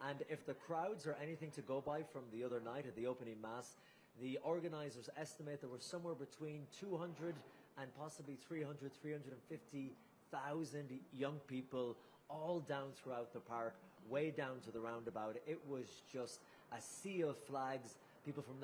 And if the crowds are anything to go by from the other night at the opening mass, the organizers estimate there were somewhere between 200 and possibly 300, 350,000 young people all down throughout the park, way down to the roundabout. It was just a sea of flags, people from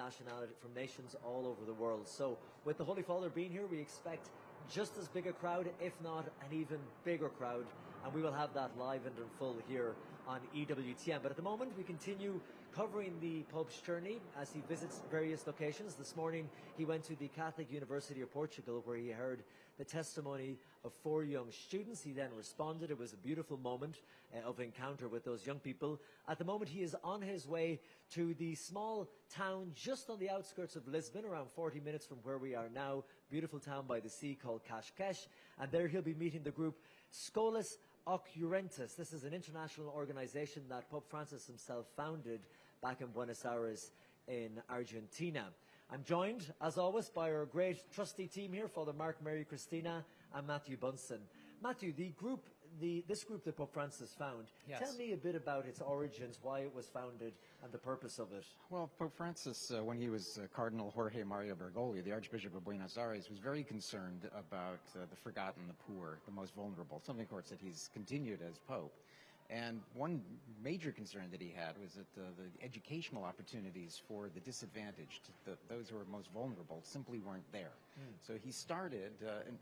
nations all over the world. So with the Holy Father being here, we expect just as big a crowd, if not an even bigger crowd, and we will have that live and in full here on EWTN. But at the moment, we continue covering the Pope's journey as he visits various locations. This morning, he went to the Catholic University of Portugal, where he heard the testimony of 4 young students. He then responded. It was a beautiful moment of encounter with those young people. At the moment, he is on his way to the small town just on the outskirts of Lisbon, around 40 minutes from where we are now. Beautiful town by the sea called Cascais. And there he'll be meeting the group Scholas Occurrentes. This is an international organization that Pope Francis himself founded back in Buenos Aires in Argentina. I'm joined, as always, by our great trustee team here, Father Mark, Mary Christina, and Matthew Bunsen. Matthew, this group that Pope Francis found, yes. Tell me a bit about its origins, why it was founded, and the purpose of it. Well, Pope Francis, when he was Cardinal Jorge Mario Bergoglio, the Archbishop of Buenos Aires, was very concerned about the forgotten, the poor, the most vulnerable, something, of course, that he's continued as Pope. And one major concern that he had was that the educational opportunities for the disadvantaged, those who are most vulnerable, simply weren't there. So he started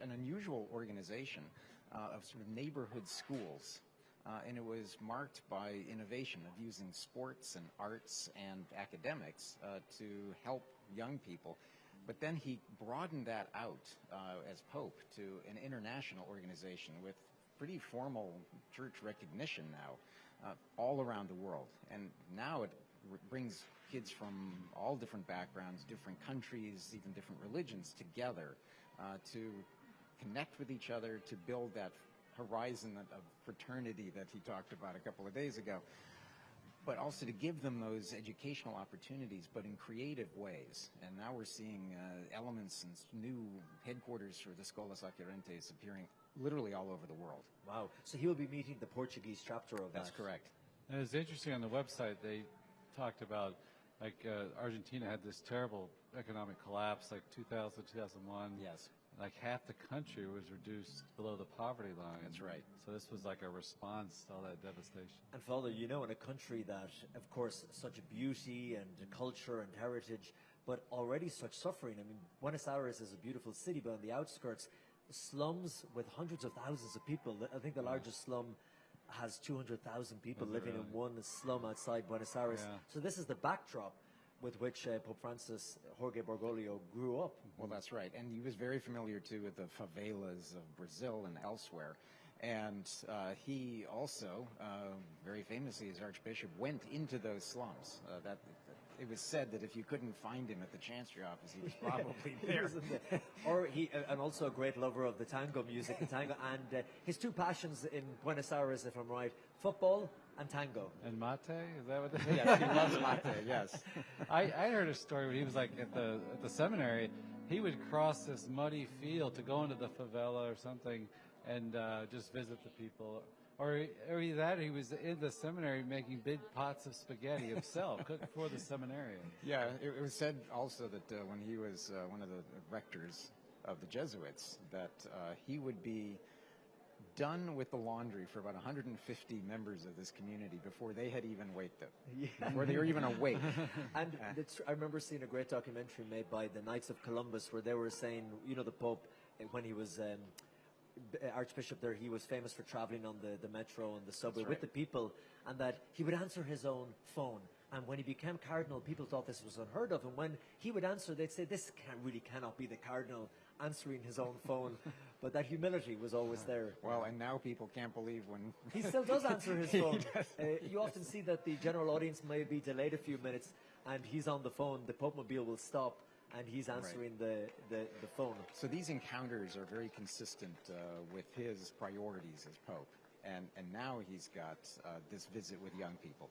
an unusual organization of sort of neighborhood schools. And it was marked by innovation of using sports and arts and academics to help young people. But then he broadened that out as Pope to an international organization with pretty formal church recognition now all around the world. And now it brings kids from all different backgrounds, different countries, even different religions together to connect with each other, to build that horizon of fraternity that he talked about a couple of days ago, but also to give them those educational opportunities, but in creative ways. And now we're seeing elements and new headquarters for the Scholas Occurrentes appearing literally all over the world. Wow. So he will be meeting the Portuguese chapter of that. That's correct. And it's interesting, on the website, they talked about, like, Argentina had this terrible economic collapse, like 2000, 2001. Yes. Like half the country was reduced below the poverty line. That's right. So this was like a response to all that devastation. And Father, you know, in a country that, of course, such beauty and culture and heritage, but already such suffering. I mean, Buenos Aires is a beautiful city, but on the outskirts, slums with hundreds of thousands of people. I think the largest slum has 200,000 people living in one slum outside Buenos Aires. Yeah. So this is the backdrop with which Pope Francis, Jorge Bergoglio, grew up. Well, that's right. And he was very familiar, too, with the favelas of Brazil and elsewhere. And he also, very famously as Archbishop, went into those slums. It was said that if you couldn't find him at the Chancery office, he was probably there. And also a great lover of the tango music, the tango, and his 2 passions in Buenos Aires, if I'm right, football and tango. And mate, is that what they say? Yes, he loves mate, yes. I heard a story when he was like at the seminary. He would cross this muddy field to go into the favela or something and just visit the people. Or either he was in the seminary making big pots of spaghetti himself, cooked for the seminarians. Yeah, it was said also that when he was one of the rectors of the Jesuits, that he would be done with the laundry for about 150 members of this community before they had even waked up, before they were even awake. And I remember seeing a great documentary made by the Knights of Columbus where they were saying, you know, the Pope, when he was Archbishop there, he was famous for traveling on the metro and the subway with the people, and that he would answer his own phone. And when he became cardinal, people thought this was unheard of. And when he would answer, they'd say, this cannot be the cardinal answering his own phone. But that humility was always there. Well, and now people can't believe when... He still does answer his phone. You often see that the general audience may be delayed a few minutes, and he's on the phone. The Pope Mobile will stop, and he's answering the phone. So these encounters are very consistent with his priorities as Pope. And now he's got this visit with young people.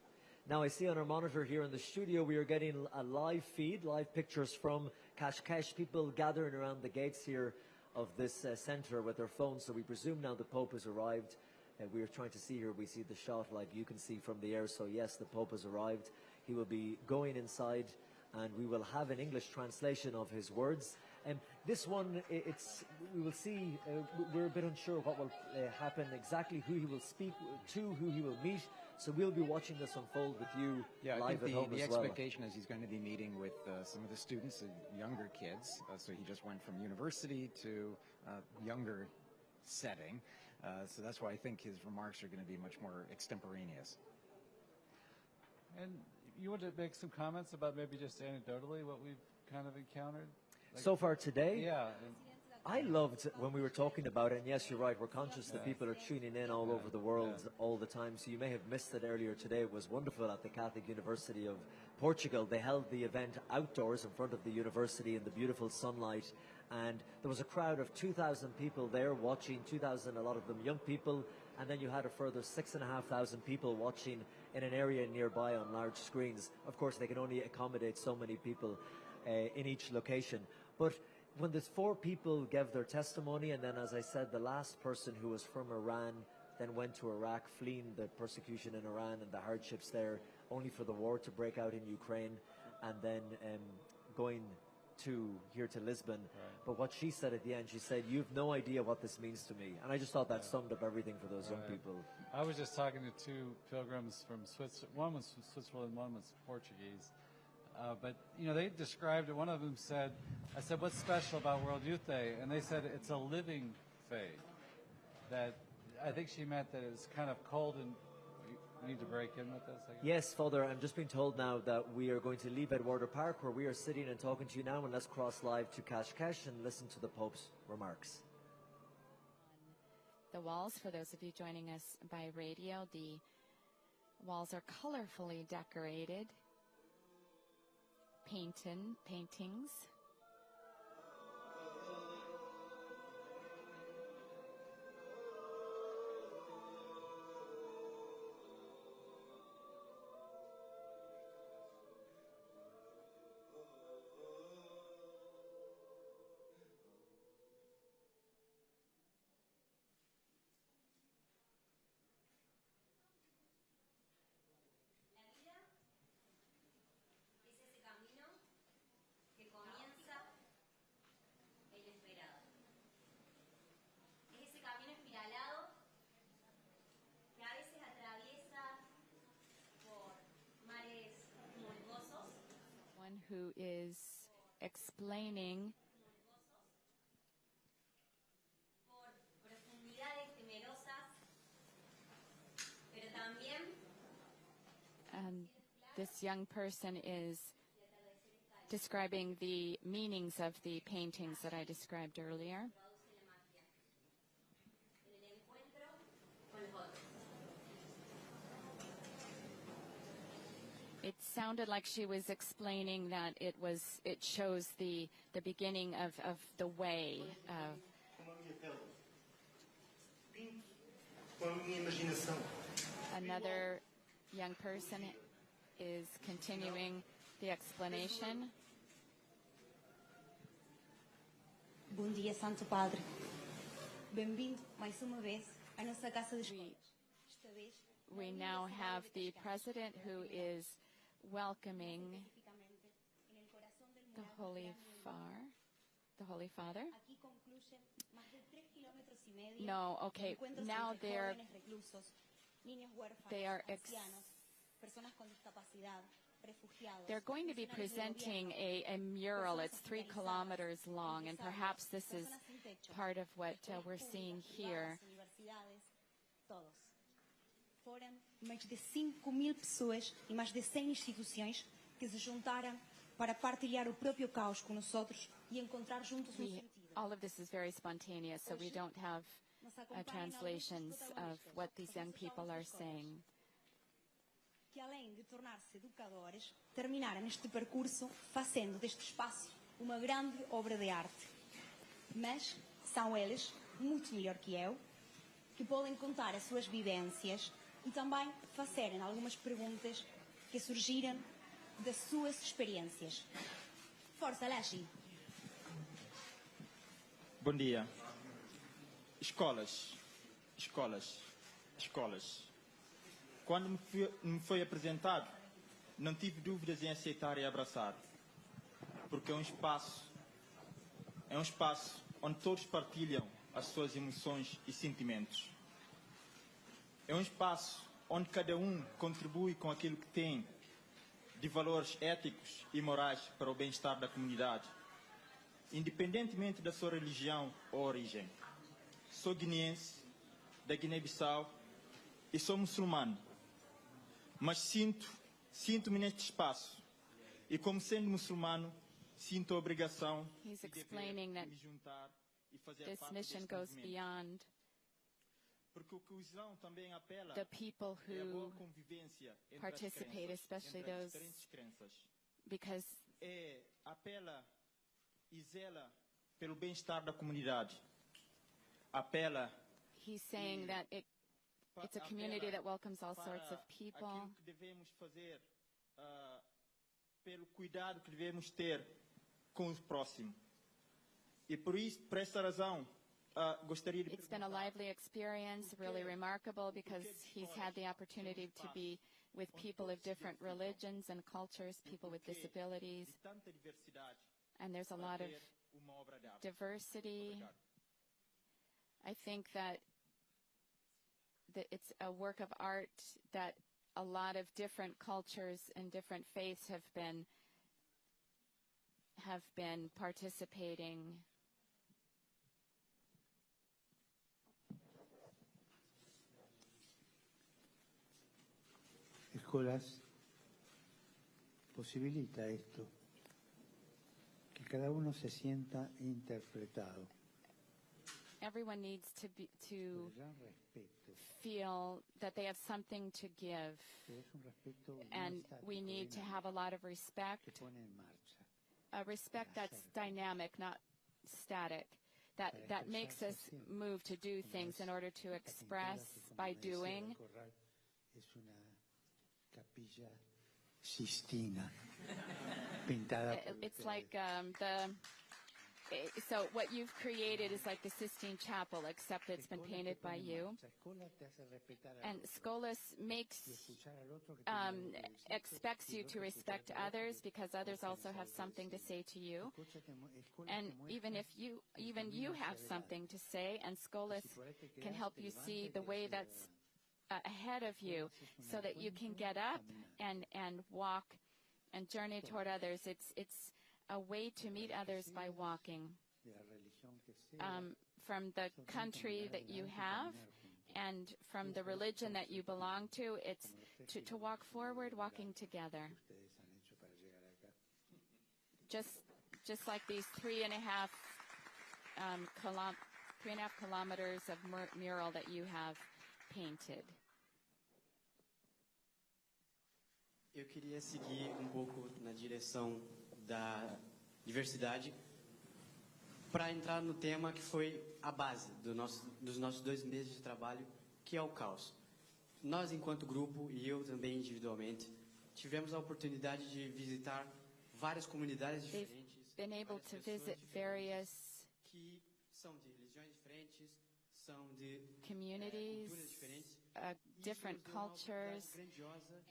Now I see on our monitor here in the studio we are getting a live feed, live pictures from Cascais, people gathering around the gates here of this centre with their phones. So we presume now the Pope has arrived we are trying to see here, we see the shot like you can see from the air. So yes, the Pope has arrived. He will be going inside, and we will have an English translation of his words. And this one, we will see, we're a bit unsure what will happen, exactly who he will speak to, who he will meet. So we'll be watching this unfold with you live at home the as well. The expectation is he's going to be meeting with some of the students, younger kids. So he just went from university to younger setting. So that's why I think his remarks are going to be much more extemporaneous. And you want to make some comments about maybe just anecdotally what we've kind of encountered? Like, so far today? Yeah. I loved when we were talking about it, and yes, you're right, we're conscious that people are tuning in all over the world all the time, so you may have missed it earlier today. It was wonderful at the Catholic University of Portugal. They held the event outdoors in front of the university in the beautiful sunlight, and there was a crowd of 2,000 people there watching, 2,000, a lot of them young people, and then you had a further 6,500 people watching in an area nearby on large screens. Of course, they can only accommodate so many people in each location, but when these 4 people gave their testimony, and then, as I said, the last person who was from Iran then went to Iraq, fleeing the persecution in Iran and the hardships there, only for the war to break out in Ukraine, and then going here to Lisbon. Right. But what she said at the end, she said, "You've no idea what this means to me." And I just thought that summed up everything for those young people. I was just talking to 2 pilgrims from Switzerland. One was from Switzerland, one was Portuguese. But, you know, they described it. One of them said, I said, "What's special about World Youth Day?" And they said it's a living faith. That I think she meant that it's kind of cold, and you need to break in with this, I guess. Yes, Father, I'm just being told now that we are going to leave Eduardo Park, where we are sitting and talking to you now, and let's cross live to Cascais and listen to the Pope's remarks. The walls, for those of you joining us by radio, the walls are colorfully decorated. Paintings. Who is explaining this young person is describing the meanings of the paintings that I described earlier. It sounded like she was explaining that it shows the beginning of the way. Another young person is continuing the explanation. Bom dia, Santo Padre. Bem-vindo mais uma vez à nossa casa de escolas. We now have the president who is welcoming the Holy Father. No, okay. Now they're going to be presenting a mural. It's 3 kilometers long, and perhaps this is part of what we're seeing here. Foram mais de 5.000 pessoas e mais de 100 instituições que se juntaram para partilhar o próprio caos com nós outros e encontrar juntos um sentido. All of this is very spontaneous, so we don't have translations of what these young people are saying. Que além de tornar-se educadores, terminaram este percurso fazendo deste espaço uma grande obra de arte. Mas são eles, muito melhor que eu, que podem contar as suas vivências e também fazerem algumas perguntas que surgiram das suas experiências. Força, Lashi! Bom dia. Escolas. escolas. Quando me foi apresentado, não tive dúvidas em aceitar e abraçar, porque é um espaço onde todos partilham as suas emoções e sentimentos. É um espaço onde cada um contribui com aquilo que tem de valores éticos e morais para o bem-estar da comunidade, independentemente da sua religião ou origem. Sou guineense, da Guiné-Bissau, e sou muçulmano, mas sinto-me neste espaço, e como sendo muçulmano, sinto a obrigação He's e dever explaining that me juntar e fazer this parte mission deste goes movimento. beyond Porque o que o Islão também apela the people é a boa who convivência entre participate, as crenças, especially entre as those, diferentes crenças. because Apela e zela pelo bem-estar da comunidade. Apela he's saying that it's a community that welcomes all sorts of people. aquilo que devemos fazer, pelo cuidado que devemos ter com o próximo. E por esta razão, gostaria de It's been a lively experience, really remarkable, because he's had the opportunity to be with people of different religions and cultures, people with disabilities, de tanta diversidade and there's a para lot of ter uma obra de arte. diversity. Obrigado. I think that it's a work of art that a lot of different cultures and different faiths have been participating. Scholas posibilita esto, que cada uno se sienta interpretado. Everyone needs to Por el gran respeto, feel that they have something to give, pero es un respeto no and estático, we need to dinámico, have a lot of respect, que pone en marcha. a respect that's dynamic, not static, that makes us move to do things in order to express by doing. Es una capilla sistina pintada por It's ustedes. like so what you've created is like the Sistine Chapel, except it's been Scholas painted te by pone en you. marcha. Scholas te hace respetar al And otro Scholas makes y escuchar al otro que tiene algo que decirte, expects y you el to otro respect escucharte al otro others que because others tiene also algo have que something to decir. say to you. Scholas And te even muestra if you, el even you camino have hacia something adelante. to say, and Scholas Si por ahí te can quedas, help te you levanta see y the te way hace that's adelante. ahead of you, Scholas es un so that you can encuentro get up caminando. and walk and journey toward others. It's a way to meet others by walking. De la religión que sea, From the country that you have and from the religion that you belong to, it's to walk forward, walking together. ustedes han hecho para llegar acá. Just like these 3.5 kilometers of mural that you have painted. Eu queria seguir pouco na direção da diversidade para entrar no tema que foi a base dos nossos 2 meses de trabalho, que é o caos. Nós, enquanto grupo, e eu também individualmente, tivemos a oportunidade de visitar várias comunidades diferentes, Been able várias to pessoas visit diferentes, various que são de religiões diferentes, são de communities, culturas diferentes. different Isso nos deu uma oportunidade cultures, grandiosa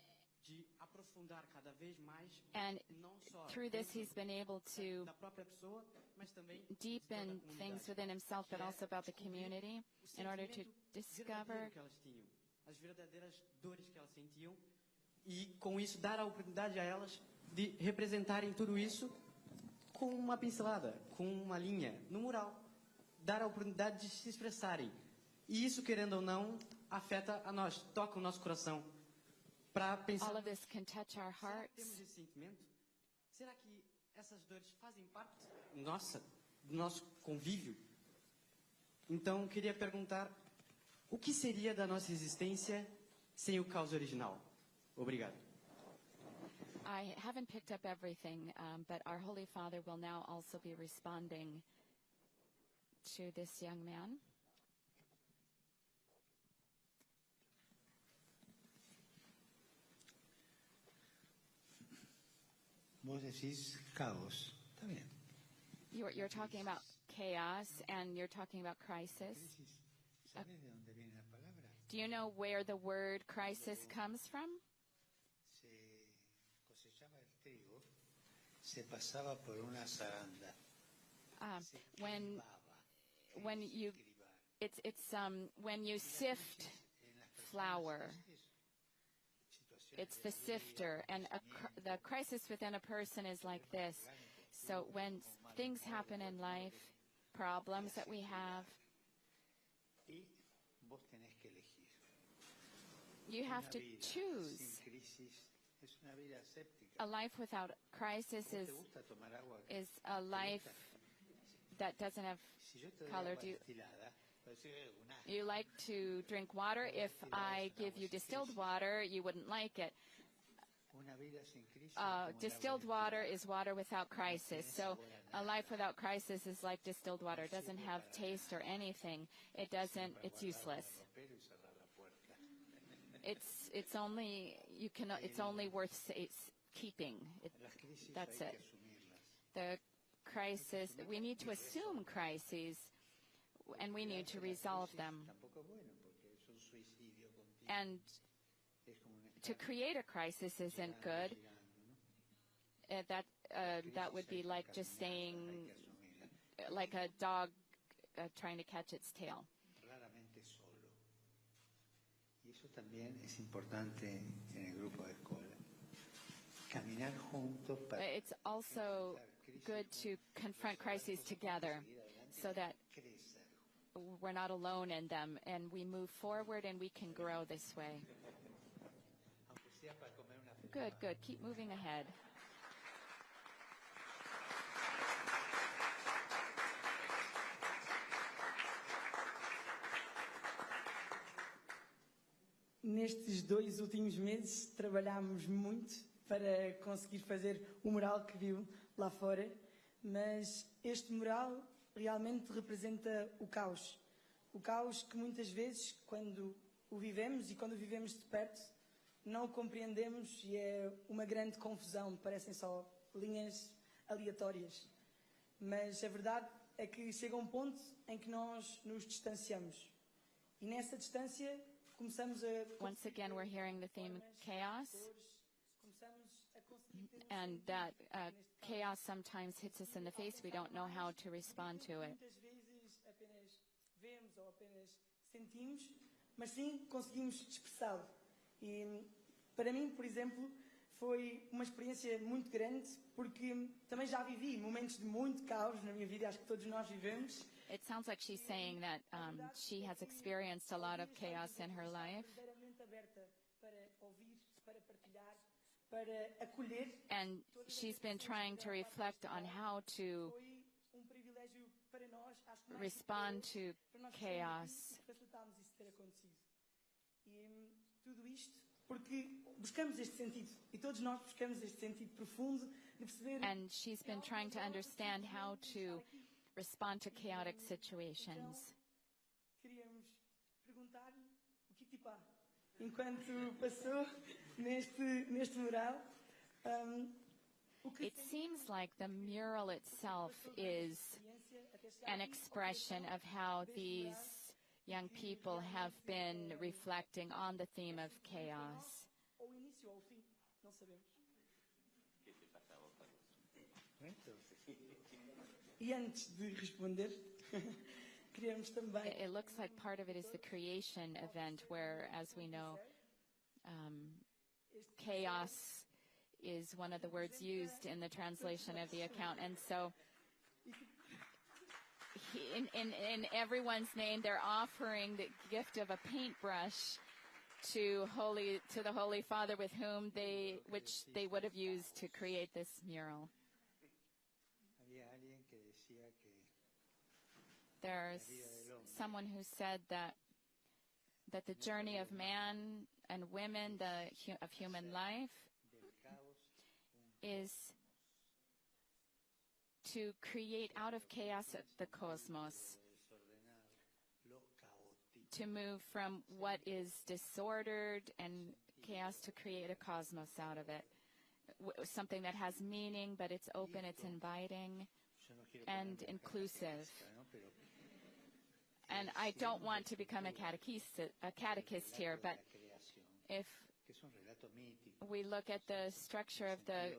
de aprofundar cada vez mais, and não só through this dentro he's been able to da própria pessoa, mas também deepen de toda a things comunidade, within himself, but que é also about the descobrir community, o in order to sentimento discover verdadeiro que elas tinham, as verdadeiras dores que elas sentiam, e com isso dar a oportunidade a elas de representarem tudo isso com uma pincelada, com uma linha, no mural. Dar a oportunidade de se expressarem. E isso, querendo ou não, afeta a nós, toca o nosso coração. Para pensar, all of this can touch our será que hearts. temos esse sentimento? Será que essas dores fazem parte do nosso convívio? Então, eu queria perguntar, o que seria da nossa existência sem o caos original? Obrigado. I haven't picked up everything, but our Holy Father will now also be responding to this young man. Vos decís caos, está bien. You're talking about chaos, and you're talking about crisis. Crisis, ¿sabes de dónde viene la palabra? Do you know where the word crisis comes from? Se cosechaba el trigo, se pasaba por una zaranda. Se When cribaba, you when you sift flour, it's the sifter, and the crisis within a person is like this. So when things happen in life, problems that we have, y vos tenés que elegir. you have Una to vida choose. sin crisis es una vida séptica. A life without crisis ¿Vos te gusta tomar agua? is a life that doesn't have Si yo te doy color. agua destilada, pues una You like to drink water. If I give you distilled water, you wouldn't like it. vida sin crisis. Como el agua Distilled water destilada. is water without crisis. So a life without crisis is like distilled water. It doesn't have taste or anything. It doesn't, it's useless. Pero y cerrar la puerta. It's only, it's only worth keeping. Las crisis That's hay it. que asumirlas. The crisis, we need to assume crises, and we need to resolve them. Tampoco es bueno porque es un suicidio continuo. And Es como un to create a crisis isn't good. That would be like just saying, like a dog trying to catch its tail. Raramente solo. Y eso también es importante en el grupo de escuela. Caminar juntos para It's also good to confront crises together so that crecer. we're not alone in them, and we move forward and we can grow this way. Aunque sea para comer una Good, good. Keep moving ahead. Nestes 2 últimos meses trabalhámos muito para conseguir fazer o mural que viu lá fora, mas este mural realmente representa o caos. O caos que muitas vezes, quando o vivemos e quando o vivemos de perto, não o compreendemos e é uma grande confusão, parecem só linhas aleatórias. Mas a verdade é que chega um ponto em que nós nos distanciamos. E nessa distância começamos a... Once again, we're hearing the theme chaos, and that chaos sometimes hits us in the face. We don't know how to respond to it. Muitas vezes apenas vemos ou apenas sentimos, mas sim conseguimos expressá-lo. E para mim, por exemplo, foi uma experiência muito grande, porque também já vivi momentos de muito caos na minha vida, acho que todos nós vivemos. It sounds like she's saying that she has experienced a lot of chaos in her life, Verdadeiramente aberta para ouvir, para partilhar, para acolher. and she's been trying to reflect on how to Foi privilégio para nós, acho que mais respond do to que para nós chaos. facilitámos isso ter acontecido. E tudo isto porque buscamos este sentido, e todos nós buscamos este sentido profundo de perceber. And she's been trying to understand how to respond to chaotic situations. Queríamos perguntar-lhe o que tipo há. Enquanto passou neste mural, o que It seems like the mural itself is an expression of how these young people have been reflecting on the theme of chaos. ao início ou ao fim, não sabemos. E antes de responder, queríamos também It looks like part of it is the creation event where, as we know, chaos is one of the words used in the translation of the account. And so in everyone's name, they're offering the gift of a paintbrush to the Holy Father, which they would have used to create this mural. Había alguien que decía que There's someone who said that the journey of man and women, of human life, del caos is to create out of chaos the cosmos, desordenado, lo caótico. to move from what is disordered and chaos to create a cosmos out of it. Something that has meaning, but it's open, it's inviting, Yo no quiero and ponerme inclusive. ¿no? Pero And I don't want to become a catechist here, but if we look at the structure of the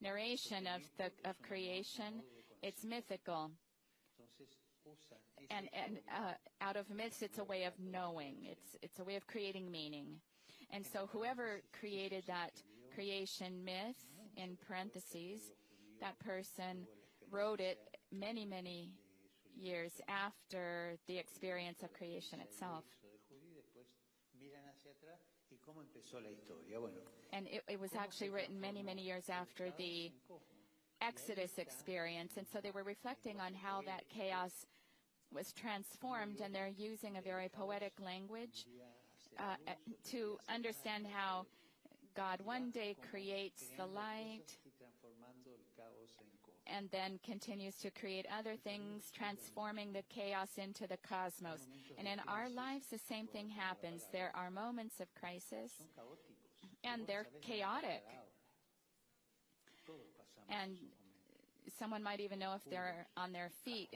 narration of creation, it's mythical. And out of myths, it's a way of knowing. It's a way of creating meaning. And so whoever created that creation myth, in parentheses, that person wrote it many, many years after the experience of creation itself. And it was actually written many, many years after the Exodus experience. And so they were reflecting on how that chaos was transformed, and they're using a very poetic language to understand how God one day creates the light and then continues to create other things, transforming the chaos into the cosmos. And in our lives, the same thing happens. There are moments of crisis, and they're chaotic. And someone might even know if they're on their feet,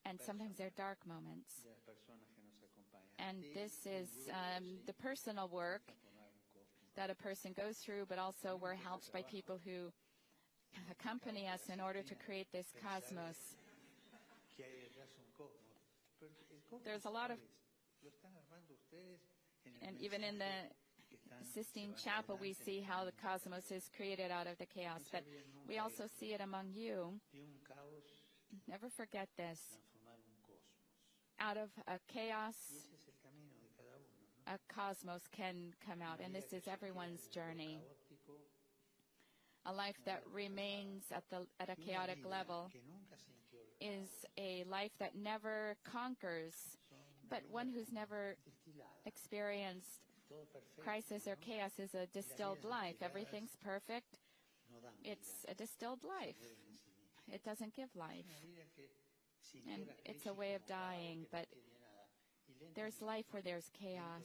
and sometimes they're dark moments. And this is the personal work that a person goes through, but also we're helped by people who accompany us in order to create this cosmos. There's a lot of, and even in the Sistine Chapel, we see how the cosmos is created out of the chaos, but we also see it among you. Never forget this. Out of a chaos, a cosmos can come out, and this is everyone's journey. A life that remains at a chaotic level is a life that never conquers, but one who's never experienced crisis or chaos is a distilled life. Everything's perfect. It's a distilled life. It doesn't give life. And it's a way of dying, but there's life where there's chaos.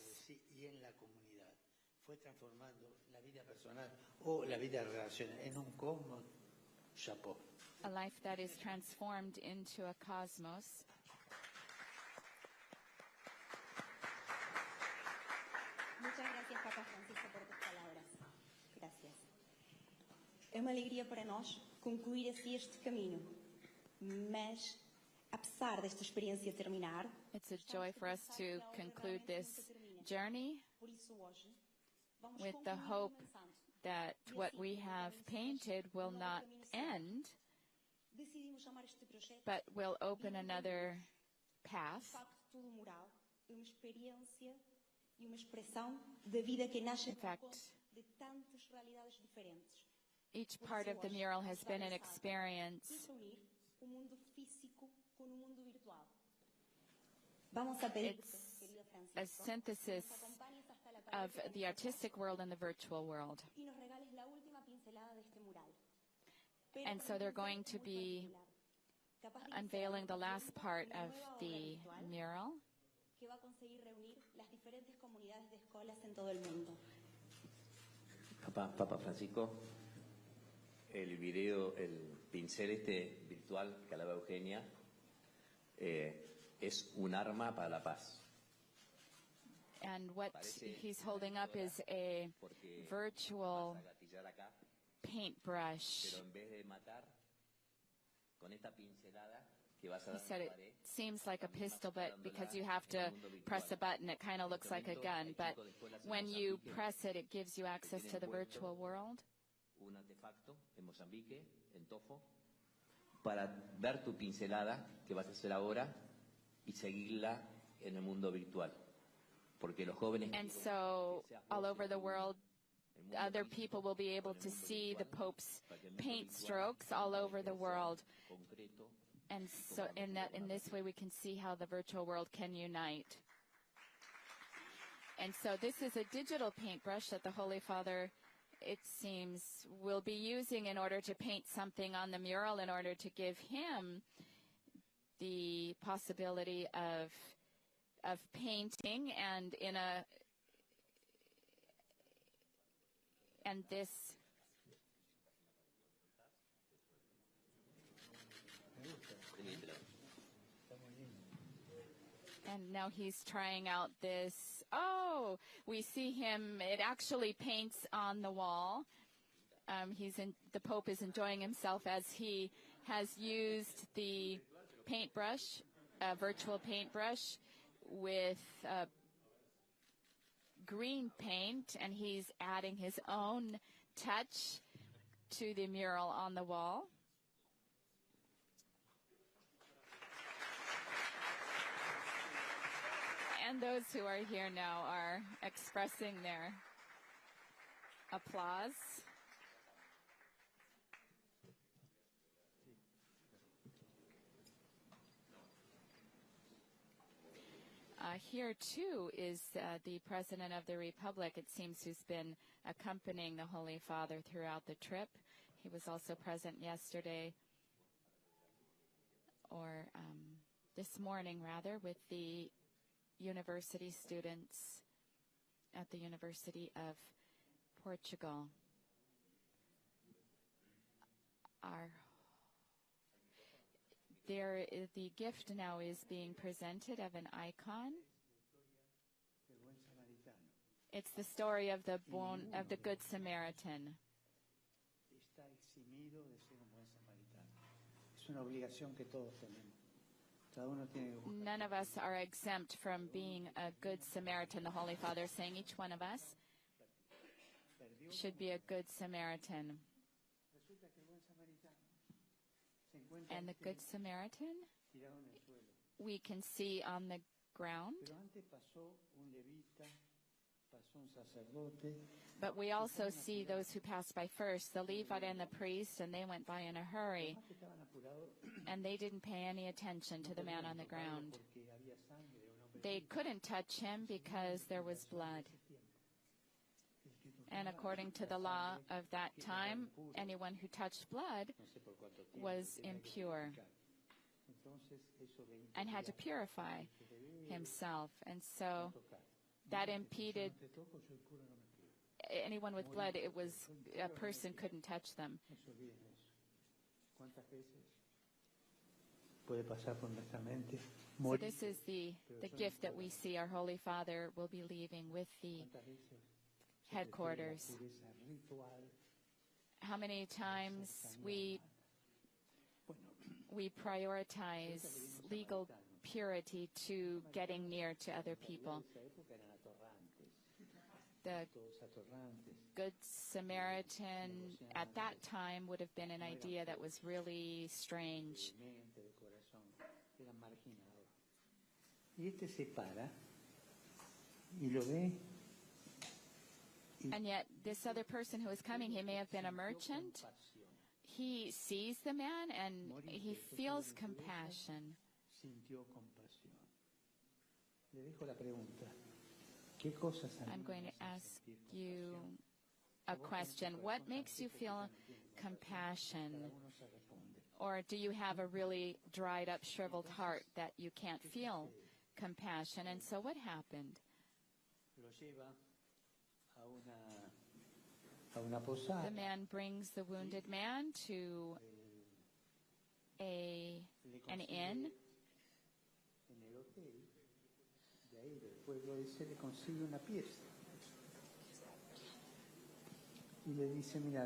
A life that is transformed into a cosmos. Muchas gracias, Papa Francisco, por tus palabras. Gracias. É uma alegria para nós concluir assim este caminho, mas apesar desta experiência terminar, it's a joy for us to conclude this journey with the hope that what we have painted will not end, but will open another path. In fact, each part of the mural has been an experience. It's a synthesis of the artistic world and the virtual world. And so they're going to be unveiling the last part of the mural. Papa Francisco, el video, el pincel virtual que hablaba Eugenia, es un arma para la paz. And what he's holding up is a virtual paintbrush. He said it seems like a pistol, but because you have to press a button, it kind of looks like a gun. But when you press it, it gives you access to the virtual world. Un artefacto en Mozambique, en Tofo, para ver tu pincelada que vas a hacer ahora y seguirla en el mundo virtual. Porque los jóvenes. And so, all over the world, other people will be able to see the Pope's paint strokes all over the world. And so in this way we can see how the virtual world can unite. And so this is a digital paintbrush that the Holy Father, it seems, will be using in order to paint something on the mural, in order to give him the possibility of painting, and And now he's trying out this. Oh, we see him. It actually paints on the wall. The Pope is enjoying himself as he has used the paintbrush, virtual paintbrush with green paint, and he's adding his own touch to the mural on the wall. And those who are here now are expressing their applause. Here, too, is the President of the Republic, it seems, who's been accompanying the Holy Father throughout the trip. He was also present yesterday, or this morning, rather, with the university students at the University of Portugal. The gift now is being presented of an icon. It's the story of the Good Samaritan. None of us are exempt from being a Good Samaritan. The Holy Father is saying each one of us should be a Good Samaritan. And the Good Samaritan, we can see on the ground. But we also see those who passed by first, the Levite and the priest, and they went by in a hurry. And they didn't pay any attention to the man on the ground. They couldn't touch him because there was blood. And according to the law of that time, anyone who touched blood was impure and had to purify himself. And so that impeded anyone with blood. A person couldn't touch them. So this is the gift that we see our Holy Father will be leaving with the headquarters. How many times we prioritize legal purity to getting near to other people. The Good Samaritan at that time would have been an idea that was really strange. And yet, this other person who is coming, he may have been a merchant. He sees the man and he feels compassion. I'm going to ask you a question. What makes you feel compassion? Or do you have a really dried up, shriveled heart that you can't feel compassion? And so what happened? The man brings the wounded man to an inn.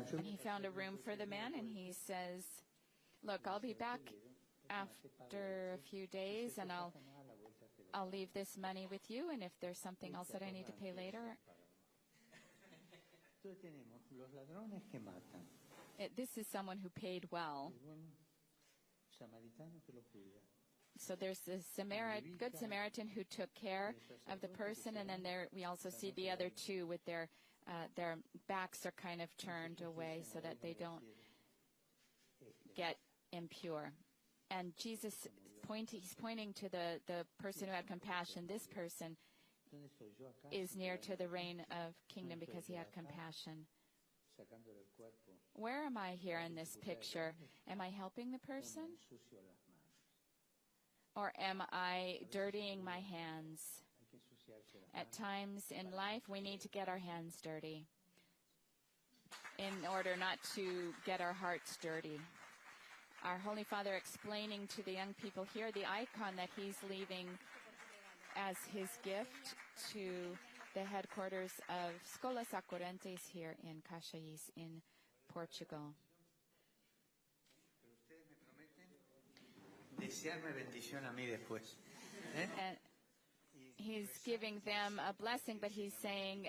And he found a room for the man, and he says, look, I'll be back after a few days, and I'll leave this money with you, and if there's something else that I need to pay later. This is someone who paid well. So there's the Good Samaritan who took care of the person, and then we also see the other two with their backs are kind of turned away so that they don't get impure. And Jesus he's pointing to the person who had compassion. This person is near to the reign of kingdom because he had compassion. Where am I here in this picture? Am I helping the person? Or am I dirtying my hands? At times in life, we need to get our hands dirty in order not to get our hearts dirty. Our Holy Father explaining to the young people here the icon that he's leaving as his gift to the headquarters of Scholas Occurrentes here in Cascais in Portugal. Desearme bendición a mí después. And he's giving them a blessing, but he's saying,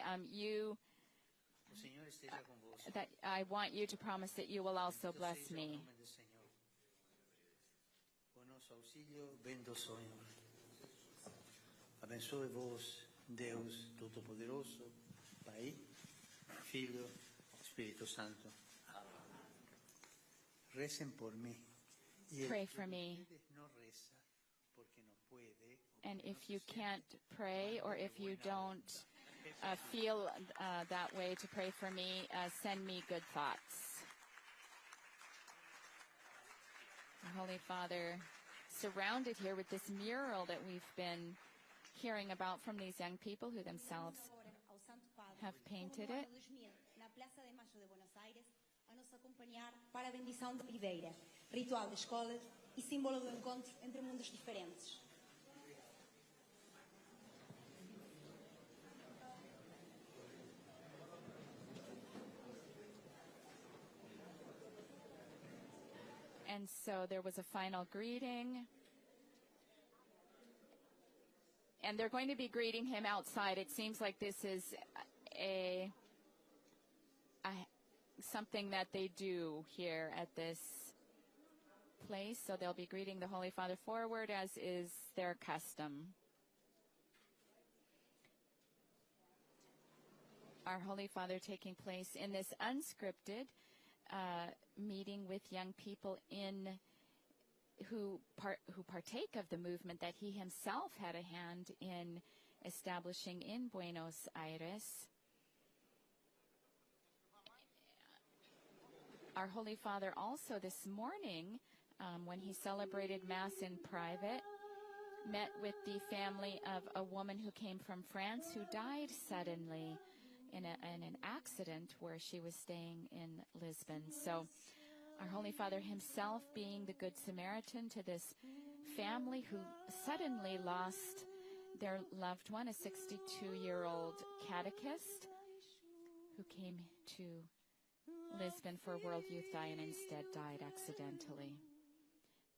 that I want you to promise that you will also bless me. Abençoe vos, Deus Todo-Poderoso, Pai, Filho, Espírito Santo. Recen por mí. Pray for me. And if you can't pray, or if you don't feel that way to pray for me, send me good thoughts. Our Holy Father, surrounded here with this mural that we've been hearing about from these young people who themselves have painted it. Na Praça de Maio de Buenos Aires, a nos acompanhar para a bendição da videira, ritual da escola e símbolo do encontro entre mundos diferentes. And so there was a final greeting. And they're going to be greeting him outside. It seems like this is something that they do here at this place. So they'll be greeting the Holy Father forward, as is their custom. Our Holy Father taking place in this unscripted meeting with young people who partake of the movement that he himself had a hand in establishing in Buenos Aires. Our Holy Father also this morning, when he celebrated Mass in private, met with the family of a woman who came from France who died suddenly in an accident where she was staying in Lisbon. So our Holy Father himself being the Good Samaritan to this family who suddenly lost their loved one, a 62-year-old catechist who came to Lisbon for World Youth Day and instead died accidentally.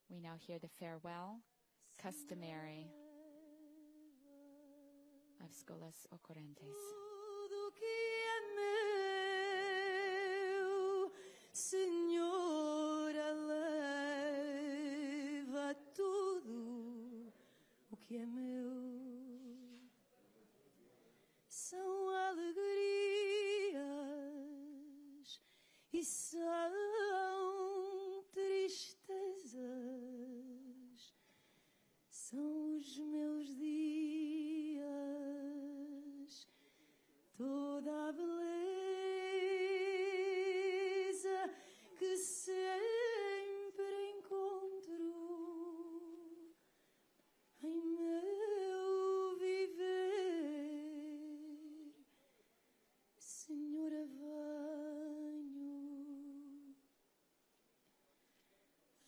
We now hear the farewell, customary, of Scholas Occurrentes. Senhor, leva tudo o que é meu. São alegrias e são tristezas. São os meus dias, toda a beleza que sempre encontro em meu viver. Senhora, venho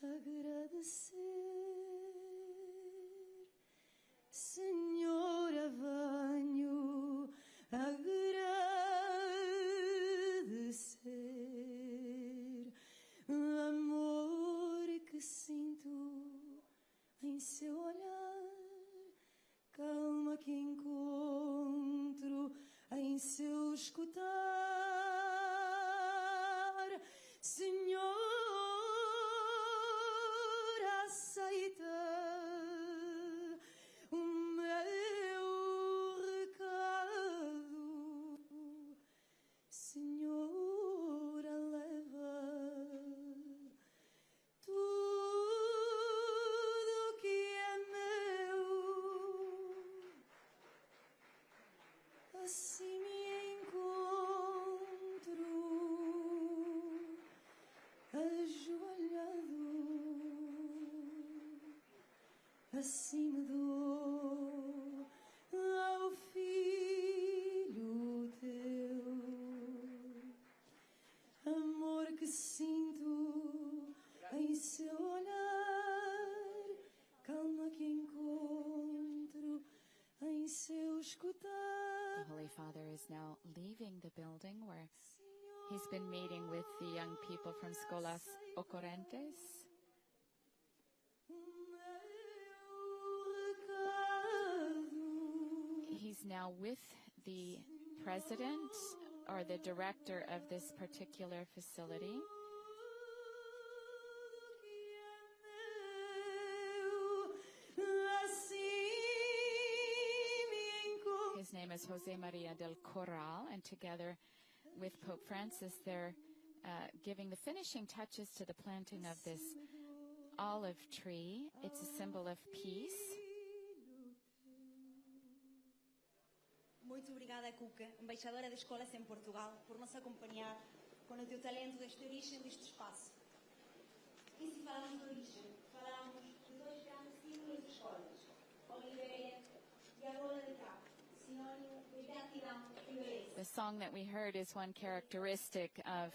agradecer. Senhora, venho agradecer o amor que sinto em seu olhar, calma que encontro em seu escutar. Senhor, aceita o meu recado. Senhor, leva tudo que é meu. Assim me encontro ajoelhado. Assim me dou ao Filho teu. Amor que sinto em seu olhar, calma que encontro The Holy Father is now leaving the building where he's been meeting with the young people from Scholas Occurrentes. He's now with the president or the director of this particular facility. His name is Jose Maria del Corral, and together with Pope Francis, they're giving the finishing touches to the planting of this olive tree. It's a symbol of peace. Muito obrigada, Cuca, embaixadora da Scholas em Portugal, por nos acompanhar com o teu talento desta origem deste espaço. E se falamos de origem, falamos de dois grandes símbolos de escolas, Oliveira e a Rola de Cá, sinônimo de gratidão e beleza. The song that we heard is one characteristic of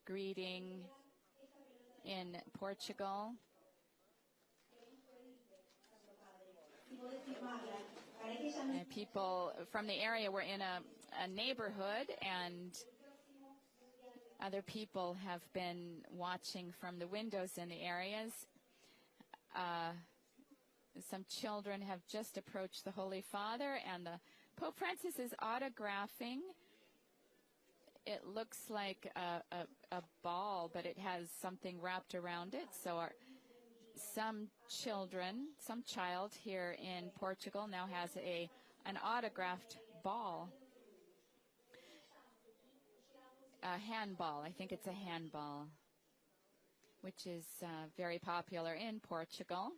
greeting in Portugal. People from the area were in a neighborhood, and other people have been watching from the windows in the areas. Some children have just approached the Holy Father, and the Pope Francis is autographing. It looks like a ball, but it has something wrapped around it. So some child here in Portugal now has an autographed ball. A handball, I think it's a handball, which is very popular in Portugal.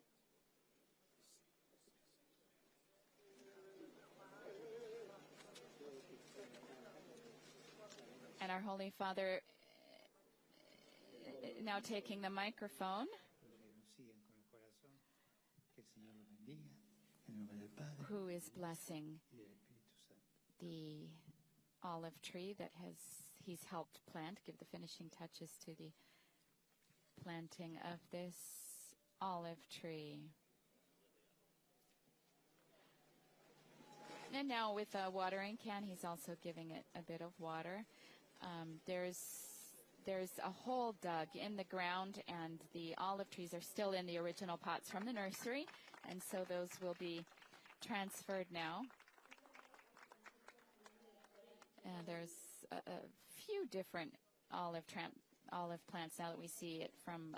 And our Holy Father now taking the microphone. Who is blessing the olive tree that he's helped plant, give the finishing touches to the planting of this olive tree. And now with a watering can, he's also giving it a bit of water. There's a hole dug in the ground, and the olive trees are still in the original pots from the nursery, and so those will be transferred now. There's a few different olive plants now that we see it from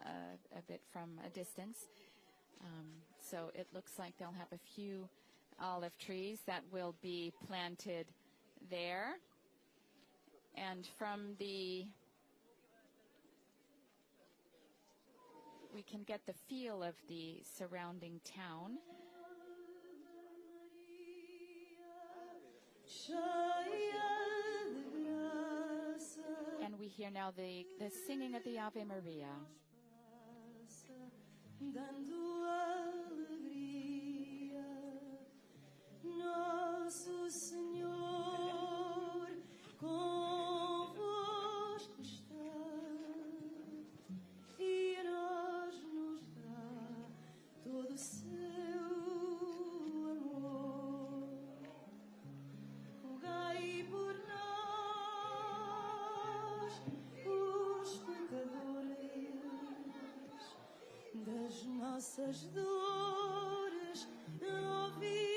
a bit from a distance. So it looks like they'll have a few olive trees that will be planted there. And we can get the feel of the surrounding town. And we hear now the singing of the Ave Maria. Nosso Senhor convosco está, e a nós nos dá todo o seu amor. Rogai por nós, os pecadores, das nossas dores, ouvi.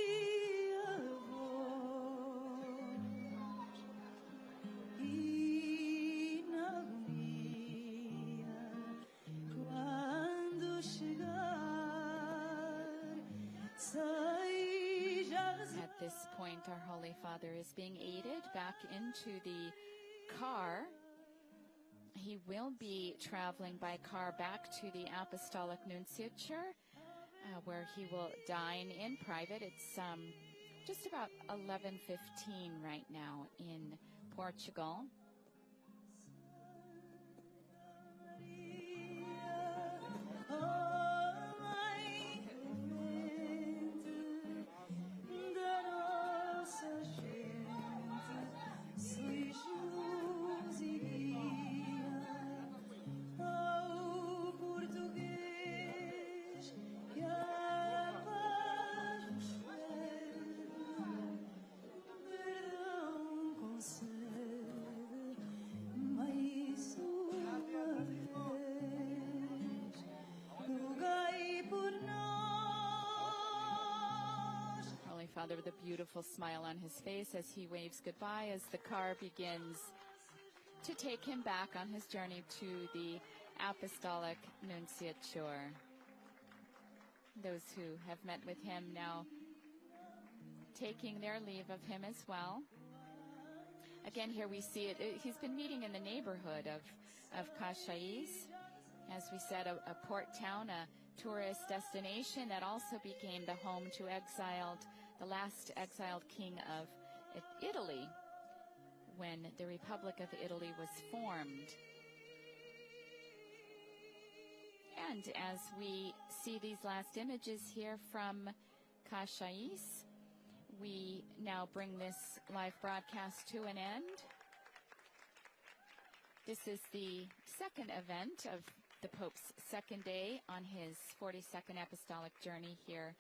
At this point, our Holy Father is being aided back into the car. He will be traveling by car back to the Apostolic Nunciature, where he will dine in private. It's just about 11:15 right now in Portugal. Father with a beautiful smile on his face as he waves goodbye as the car begins to take him back on his journey to the Apostolic Nunciature. Those who have met with him now taking their leave of him as well. Again, here we see it. He's been meeting in the neighborhood of Cascais. As we said, a port town, a tourist destination that also became the home to the last exiled king of Italy when the Republic of Italy was formed. And as we see these last images here from Cascais, we now bring this live broadcast to an end. This is the second event of the Pope's second day on his 42nd apostolic journey here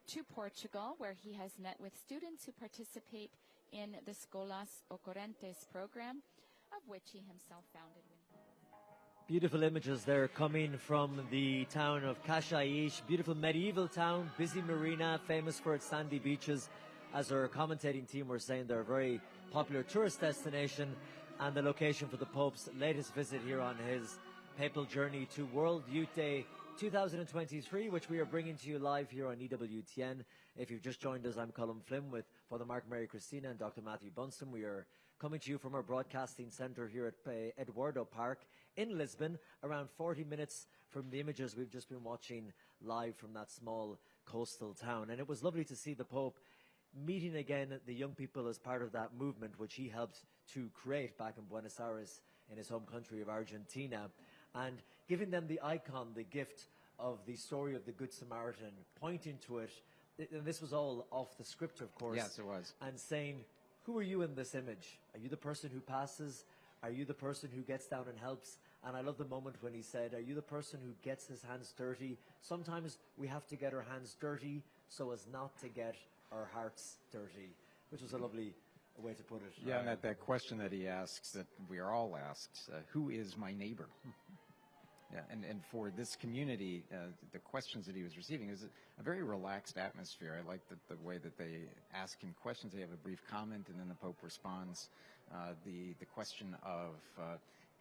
to Portugal, where he has met with students who participate in the Scholas Occurrentes program, of which he himself founded. Beautiful images there coming from the town of Cascais, beautiful medieval town, busy marina, famous for its sandy beaches. As our commentating team were saying, they're a very popular tourist destination and the location for the Pope's latest visit here on his papal journey to World Youth Day 2023, which we are bringing to you live here on EWTN. If you've just joined us, I'm Colin Flynn with Father Mark Mary Christina and Dr. Matthew Bunston. We are coming to you from our broadcasting centre here at Eduardo Park in Lisbon, around 40 minutes from the images we've just been watching live from that small coastal town. And it was lovely to see the Pope meeting again the young people as part of that movement which he helped to create back in Buenos Aires in his home country of Argentina, and giving them the icon, the gift of the story of the Good Samaritan, pointing to it, and this was all off the script, of course. Yes, it was. And saying, who are you in this image? Are you the person who passes? Are you the person who gets down and helps? And I love the moment when he said, are you the person who gets his hands dirty? Sometimes we have to get our hands dirty so as not to get our hearts dirty, which was a lovely way to put it. Yeah, and that question that he asks, that we are all asked, who is my neighbor? Yeah, and for this community, the questions that he was receiving is a very relaxed atmosphere. I like the way that they ask him questions. They have a brief comment, and then the Pope responds. The question of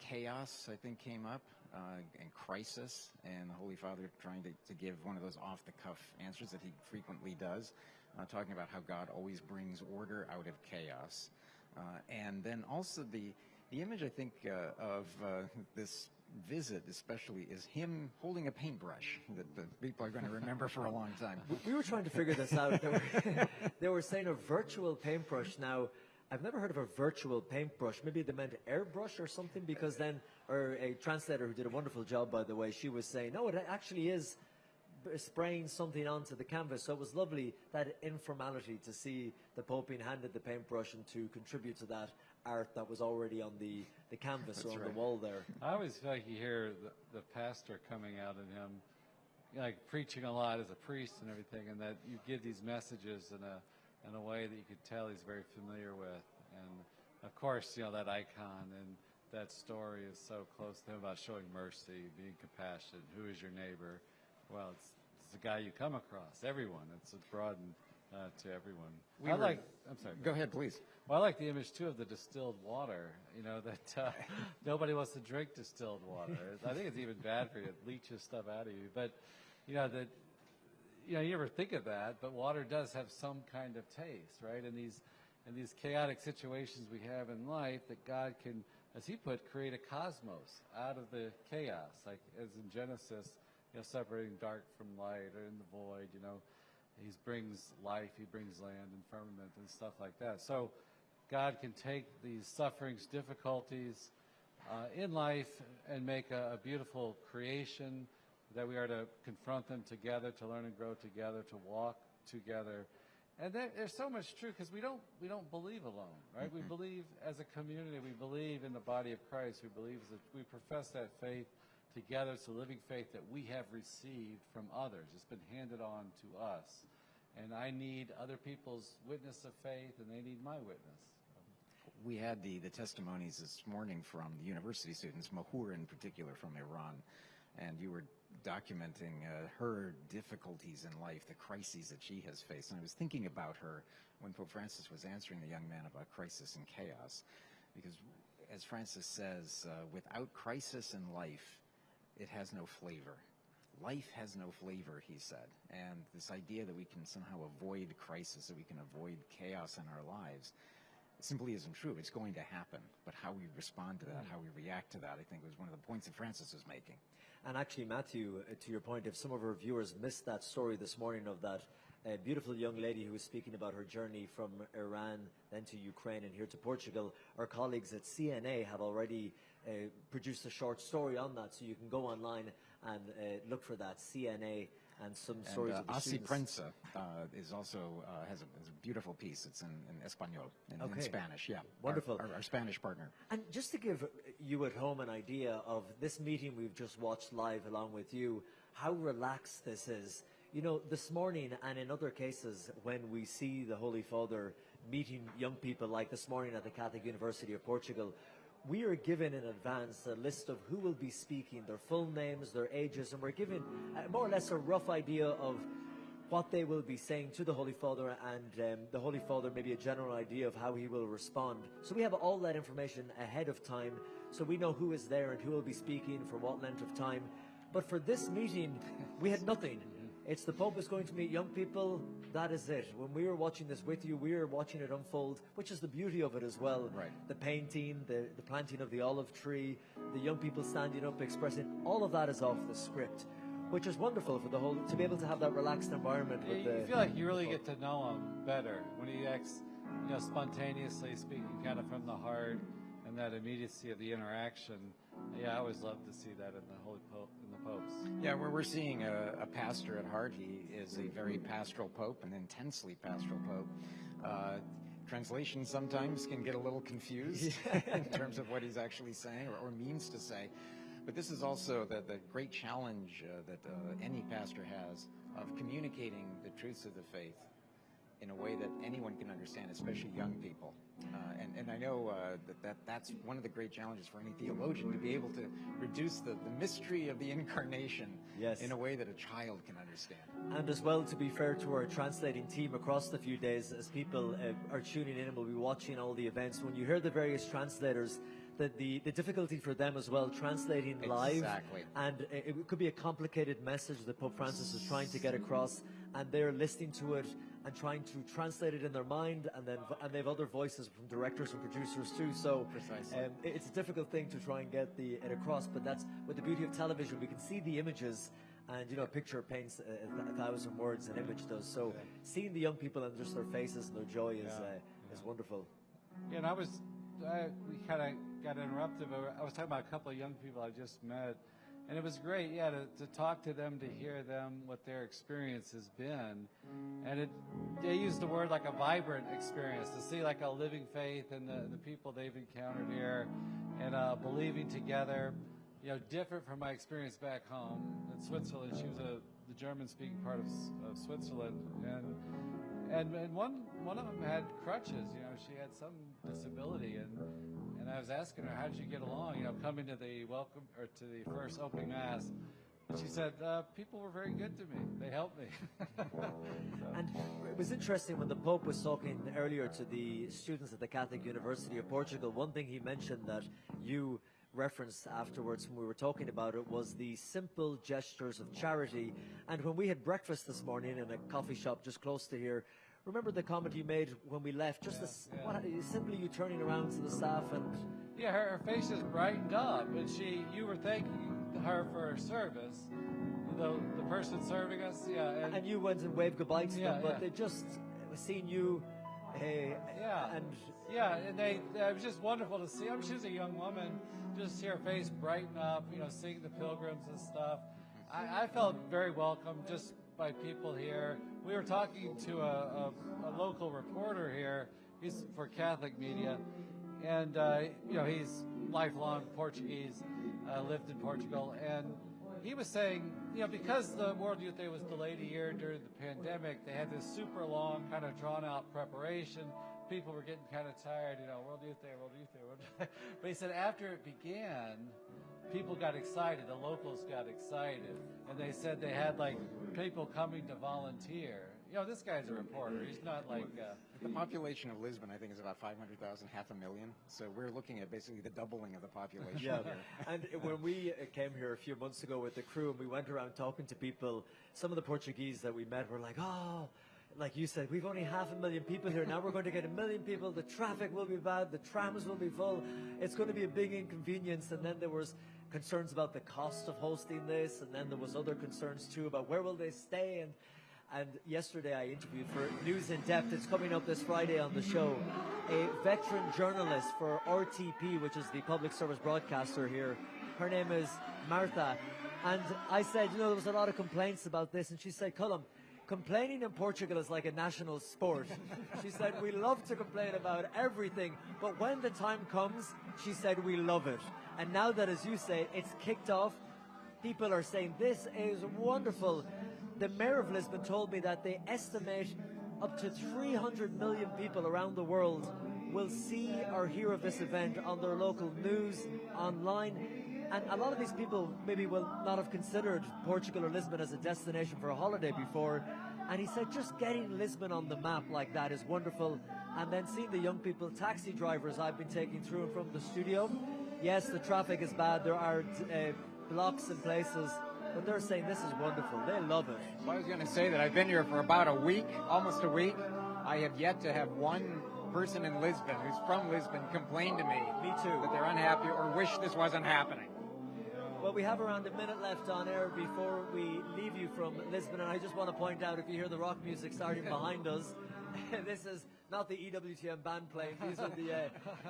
chaos, I think, came up, and crisis, and the Holy Father trying to give one of those off-the-cuff answers that he frequently does, talking about how God always brings order out of chaos. And then also the image, I think, of this visit especially is him holding a paintbrush that the people are going to remember for a long time. We were trying to figure this out. They were saying a virtual paintbrush. Now, I've never heard of a virtual paintbrush. Maybe they meant airbrush or something, because then, or a translator who did a wonderful job, by the way, she was saying, no, it actually is spraying something onto the canvas. So it was lovely, that informality, to see the Pope being handed the paintbrush and to contribute to that art that was already on the canvas or on the wall there. I always feel like you hear the pastor coming out in him, like preaching a lot as a priest and everything, and that you give these messages in a way that you could tell he's very familiar with. And of course, you know, that icon and that story is so close to him about showing mercy, being compassionate. Who is your neighbor? Well, it's the guy you come across, everyone. It's broadened to everyone. I'm sorry. Go ahead, please. Well, I like the image, too, of the distilled water, you know, that nobody wants to drink distilled water. I think it's even bad for you. It leaches stuff out of you. But, you know, you never think of that, but water does have some kind of taste, right? In these chaotic situations we have in life, that God can, as he put, create a cosmos out of the chaos, like as in Genesis, you know, separating dark from light, or in the void, you know. He brings life, he brings land and firmament and stuff like that. So God can take these sufferings, difficulties in life and make a beautiful creation, that we are to confront them together, to learn and grow together, to walk together. And there's so much true, because we don't believe alone, right? Mm-hmm. We believe as a community. We believe in the body of Christ. We believe that we profess that faith together. It's a living faith that we have received from others. It's been handed on to us. And I need other people's witness of faith, and they need my witness. We had the testimonies this morning from the university students, Mahur in particular from Iran, and you were documenting her difficulties in life, the crises that she has faced. And I was thinking about her when Pope Francis was answering the young man about crisis and chaos. Because as Francis says, without crisis in life, it has no flavor. Life has no flavor, he said. And this idea that we can somehow avoid crisis, that we can avoid chaos in our lives, simply isn't true. It's going to happen. But how we respond to that, how we react to that, I think was one of the points that Francis was making. And actually, Matthew, to your point, if some of our viewers missed that story this morning of that beautiful young lady who was speaking about her journey from Iran, then to Ukraine, and here to Portugal, our colleagues at CNA have already produced a short story on that, so you can go online and look for that, CNA, and some stories of the Así students. Prensa is also has a beautiful piece. It's in Espanol, in Spanish, yeah. Wonderful. Our Spanish partner. And just to give you at home an idea of this meeting we've just watched live along with you, how relaxed this is. You know, this morning and in other cases when we see the Holy Father meeting young people, like this morning at the Catholic University of Portugal, we are given in advance a list of who will be speaking, their full names, their ages, and we're given more or less a rough idea of what they will be saying to the Holy Father, and the Holy Father maybe a general idea of how he will respond. So we have all that information ahead of time, so we know who is there and who will be speaking for what length of time. But for this meeting, we had nothing. It's the Pope is going to meet young people. That is it. When we were watching this with you, we were watching it unfold, which is the beauty of it as well. Right. The painting, the planting of the olive tree, the young people standing up, expressing, all of that is off the script, which is wonderful for the whole, to be able to have that relaxed environment. With You feel like you really get to know him better when he acts, spontaneously speaking kind of from the heart, and that immediacy of the interaction. Yeah, I always love to see that in the Holy Pope, in the popes. Yeah, where we're seeing a pastor at heart. He is a very pastoral pope, an intensely pastoral pope. Translation sometimes can get a little confused in terms of what he's actually saying or means to say. But this is also the great challenge that any pastor has of communicating the truths of the faith in a way that anyone can understand, especially young people. And I know that's one of the great challenges for any theologian, to be able to reduce the mystery of the incarnation in a way that a child can understand. And as well, to be fair to our translating team across the few days, as people are tuning in and will be watching all the events, when you hear the various translators, the difficulty for them as well, translating live. Exactly. And it could be a complicated message that Pope Francis is trying to get across, and they're listening to it and trying to translate it in their mind, and they have other voices from directors and producers too. So it's a difficult thing to try and get it across. But that's with the beauty of television. We can see the images, and a picture paints a thousand words, an image does. So seeing the young people and just their faces and their joy is wonderful. Yeah, and we kind of got interrupted, but I was talking about a couple of young people I just met, and it was great, to talk to them, to hear them, what their experience has been. And they used the word like a vibrant experience, to see like a living faith in the people they've encountered here, and believing together, different from my experience back home in Switzerland. She was the German-speaking part of Switzerland, and one of them had crutches. She had some disability, and I was asking her, how did you get along? Coming to the to the first opening mass. And she said, people were very good to me. They helped me. And it was interesting when the Pope was talking earlier to the students at the Catholic University of Portugal. One thing he mentioned that you referenced afterwards when we were talking about it was the simple gestures of charity. And when we had breakfast this morning in a coffee shop just close to here, remember the comment you made when we left? Just simply you turning around to the staff and... Yeah, her face just brightened up, and you were thanking her for her service, the person serving us, and you went and waved goodbye to them, but they just seen you, and it was just wonderful to see. She was a young woman, just see her face brighten up, seeing the pilgrims and stuff. I felt very welcome just by people here. We were talking to a local reporter here. He's for Catholic media, and he's lifelong Portuguese, lived in Portugal, and he was saying, because the World Youth Day was delayed a year during the pandemic, they had this super long, kind of drawn out preparation. People were getting kind of tired, World Youth Day, World Youth Day. But he said after it began, people got excited, the locals got excited, and they said they had like people coming to volunteer. You know, this guy's a reporter. He's not like... The population of Lisbon, I think, is about 500,000, 500,000. So we're looking at basically the doubling of the population here. And when we came here a few months ago with the crew and we went around talking to people, some of the Portuguese that we met were like, oh, like you said, we've only 500,000 people here. Now we're going to get 1 million people. The traffic will be bad. The trams will be full. It's going to be a big inconvenience. And then there was concerns about the cost of hosting this. And then there was other concerns too about where will they stay. And yesterday I interviewed for News in Depth. It's coming up this Friday on the show. A veteran journalist for RTP, which is the public service broadcaster here. Her name is Martha. And I said, you know, there was a lot of complaints about this. And she said, Colm, complaining in Portugal is like a national sport. She said, we love to complain about everything. But when the time comes, she said, we love it. And now that, as you say, it's kicked off, people are saying, this is wonderful. The mayor of Lisbon told me that they estimate up to 300 million people around the world will see or hear of this event on their local news, online. And a lot of these people maybe will not have considered Portugal or Lisbon as a destination for a holiday before. And he said just getting Lisbon on the map like that is wonderful. And then seeing the young people, taxi drivers I've been taking through and from the studio. Yes, the traffic is bad. There are blocks in places. But they're saying this is wonderful. They love it. Well, I was going to say that I've been here for about a week, almost a week. I have yet to have one person in Lisbon who's from Lisbon complain to me. Me too. That they're unhappy or wish this wasn't happening. Well, we have around a minute left on air before we leave you from Lisbon. And I just want to point out, if you hear the rock music starting behind us, this is not the EWTN band playing. These are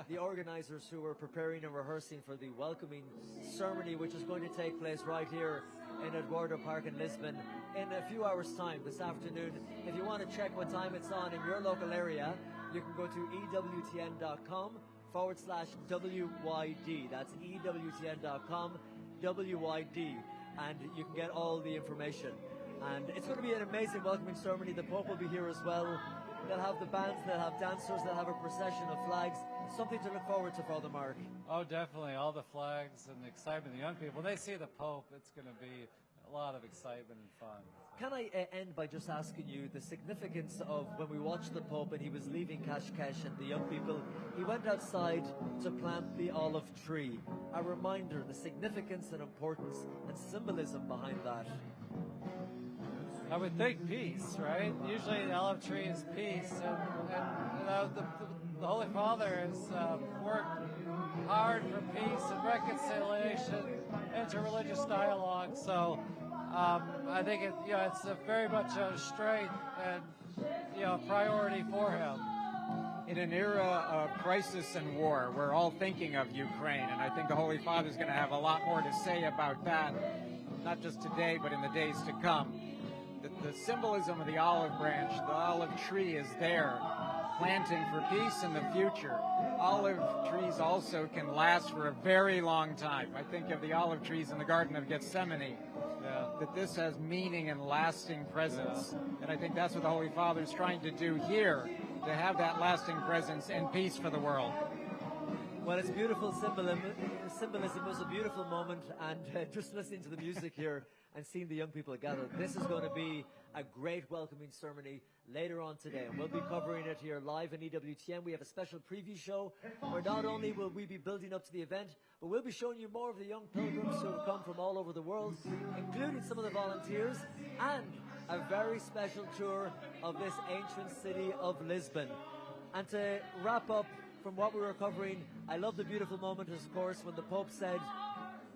the organizers who are preparing and rehearsing for the welcoming ceremony, which is going to take place right here in Eduardo Park in Lisbon in a few hours' time this afternoon. If you want to check what time it's on in your local area, you can go to ewtn.com/WYD. That's ewtn.com/WYD, and you can get all the information. And it's going to be an amazing welcoming ceremony. The Pope will be here as well. They'll have the bands, they'll have dancers, they'll have a procession of flags. Something to look forward to, Father Mark. Oh, definitely. All the flags and the excitement. The young people, when they see the Pope, it's going to be a lot of excitement and fun. Can I end by just asking you the significance of when we watched the Pope and he was leaving Cascais and the young people, he went outside to plant the olive tree. A reminder, the significance and importance and symbolism behind that. I would think peace, right? Usually the olive tree is peace, and you know, the Holy Father has worked hard for peace and reconciliation, interreligious dialogue. So I think it's very much a strength and priority for him. In an era of crisis and war, we're all thinking of Ukraine, and I think the Holy Father is going to have a lot more to say about that, not just today, but in the days to come. The symbolism of the olive branch, the olive tree is there, planting for peace in the future. Olive trees also can last for a very long time. I think of the olive trees in the Garden of Gethsemane, that this has meaning and lasting presence. And I think that's what the Holy Father is trying to do here, to have that lasting presence and peace for the world. Well, it's beautiful symbolism. It was a beautiful moment, and just listening to the music here and seeing the young people gather, this is going to be a great welcoming ceremony later on today, and we'll be covering it here live in EWTN. We have a special preview show where not only will we be building up to the event, but we'll be showing you more of the young pilgrims who have come from all over the world, including some of the volunteers, and a very special tour of this ancient city of Lisbon. And to wrap up from what we were covering, I love the beautiful moment, of course, when the Pope said,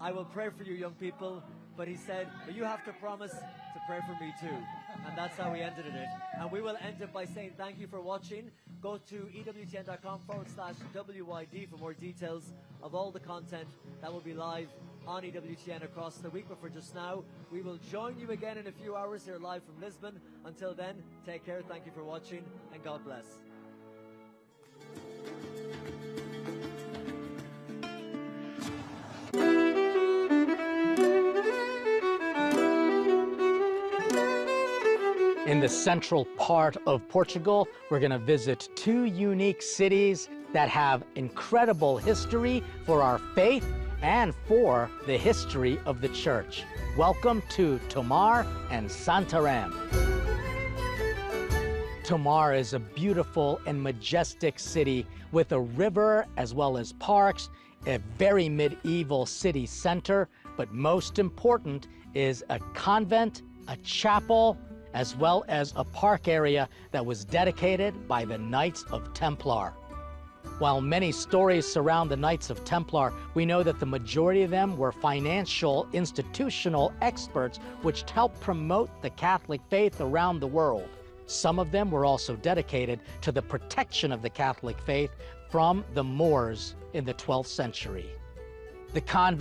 I will pray for you, young people, but he said, but you have to promise to pray for me too. And that's how we ended it. And we will end it by saying thank you for watching. Go to ewtn.com/WYD for more details of all the content that will be live on EWTN across the week. But for just now, we will join you again in a few hours here live from Lisbon. Until then, take care, thank you for watching, and God bless. In the central part of Portugal, we're going to visit two unique cities that have incredible history for our faith and for the history of the church. Welcome to Tomar and Santarém. Tomar is a beautiful and majestic city with a river as well as parks, a very medieval city center, but most important is a convent, a chapel, as well as a park area that was dedicated by the Knights of Templar. While many stories surround the Knights of Templar, we know that the majority of them were financial, institutional experts which helped promote the Catholic faith around the world. Some of them were also dedicated to the protection of the Catholic faith from the Moors in the 12th century. The convent